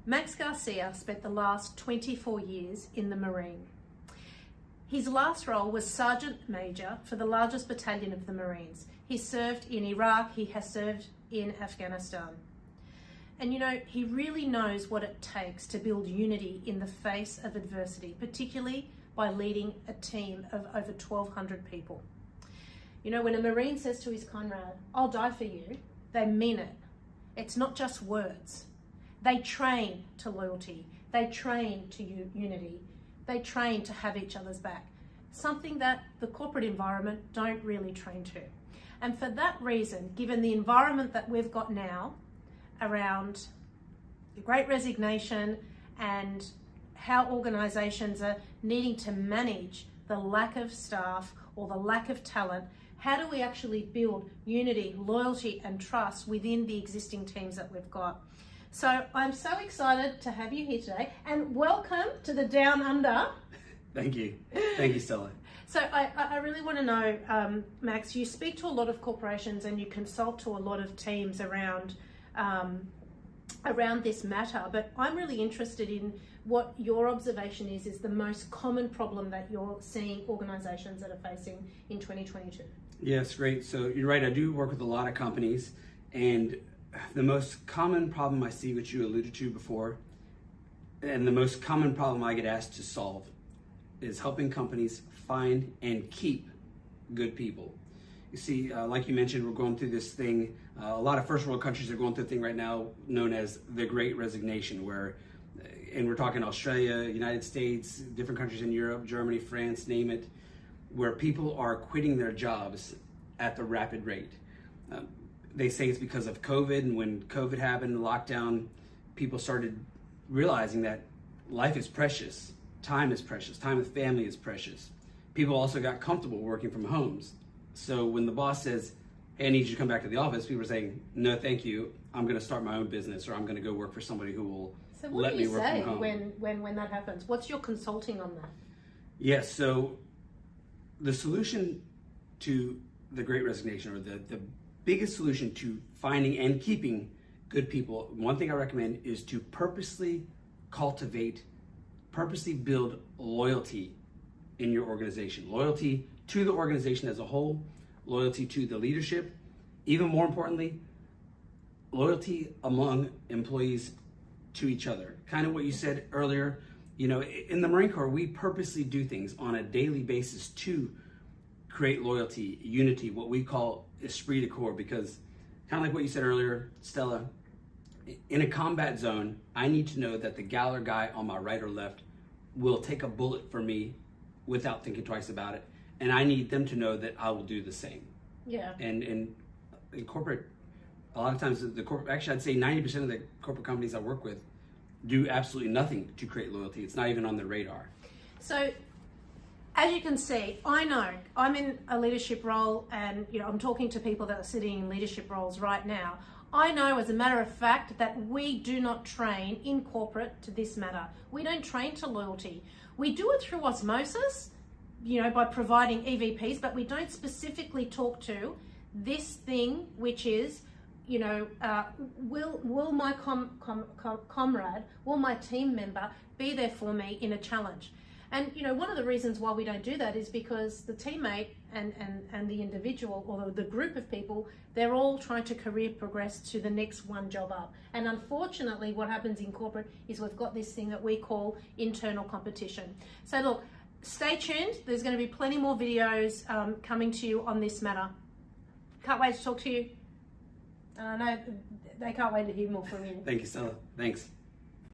Max Garcia spent the last 24 years in the Marine. His last role was Sergeant Major for the largest battalion of the Marines. He served in Iraq, he has served in Afghanistan. And you know, he really knows what it takes to build unity in the face of adversity, particularly by leading a team of over 1,200 people. You know, when a Marine says to his comrade, "I'll die for you," they mean it. It's not just words. They train to loyalty, they train to unity, they train to have each other's back, something that the corporate environment don't really train to. And for that reason, given the environment that we've got now around the Great Resignation and how organisations are needing to manage the lack of staff or the lack of talent, how do we actually build unity, loyalty and trust within the existing teams that we've got? So I'm so excited to have you here today, and welcome to the Down Under. Thank you. Thank you, Stella. So I really want to know, Max, you speak to a lot of corporations and you consult to a lot of teams around this matter, but I'm really interested in what your observation is the most common problem that you're seeing organisations that are facing in 2022. Yes, great. So you're right, I do work with a lot of companies, and the most common problem I see, which you alluded to before, and the most common problem I get asked to solve, is helping companies find and keep good people. You see, like you mentioned, we're going through this thing. A lot of first world countries are going through a thing right now known as the Great Resignation, where, and we're talking Australia, United States, different countries in Europe, Germany, France, name it, where people are quitting their jobs at the rapid rate. They say it's because of COVID, and when COVID happened, the lockdown, people started realizing that life is precious, time with family is precious. People also got comfortable working from homes. So when the boss says, "Hey, I need you to come back to the office," people are saying, "No, thank you. I'm going to start my own business, or I'm going to go work for somebody who will let me work from home." So what do you say when that happens? What's your consulting on that? Yes, so the solution to the Great Resignation, or the biggest solution to finding and keeping good people, one thing I recommend is to purposely build loyalty in your organization. Loyalty to the organization as a whole, loyalty to the leadership, even more importantly, loyalty among employees to each other. Kind of what you said earlier, you know, in the Marine Corps, we purposely do things on a daily basis to create loyalty, unity, what we call esprit de corps, because kind of like what you said earlier, Stella, in a combat zone, I need to know that the gal or guy on my right or left will take a bullet for me without thinking twice about it. And I need them to know that I will do the same. Yeah. And in corporate, a lot of times actually I'd say 90% of the corporate companies I work with do absolutely nothing to create loyalty. It's not even on their radar. So as you can see, I know I'm in a leadership role, and you know, I'm talking to people that are sitting in leadership roles right now. I know as a matter of fact that we do not train in corporate to this matter. We don't train to loyalty. We do it through osmosis, you know, by providing EVPs, but we don't specifically talk to this thing, which is, you know, will my comrade, will my team member be there for me in a challenge? And you know, one of the reasons why we don't do that is because the teammate and the individual, or the group of people, they're all trying to career progress to the next one job up. And unfortunately, what happens in corporate is we've got this thing that we call internal competition. So look, stay tuned. There's going to be plenty more videos coming to you on this matter. Can't wait to talk to you. I know they can't wait to hear more from you. Thank you, Stella. Thanks.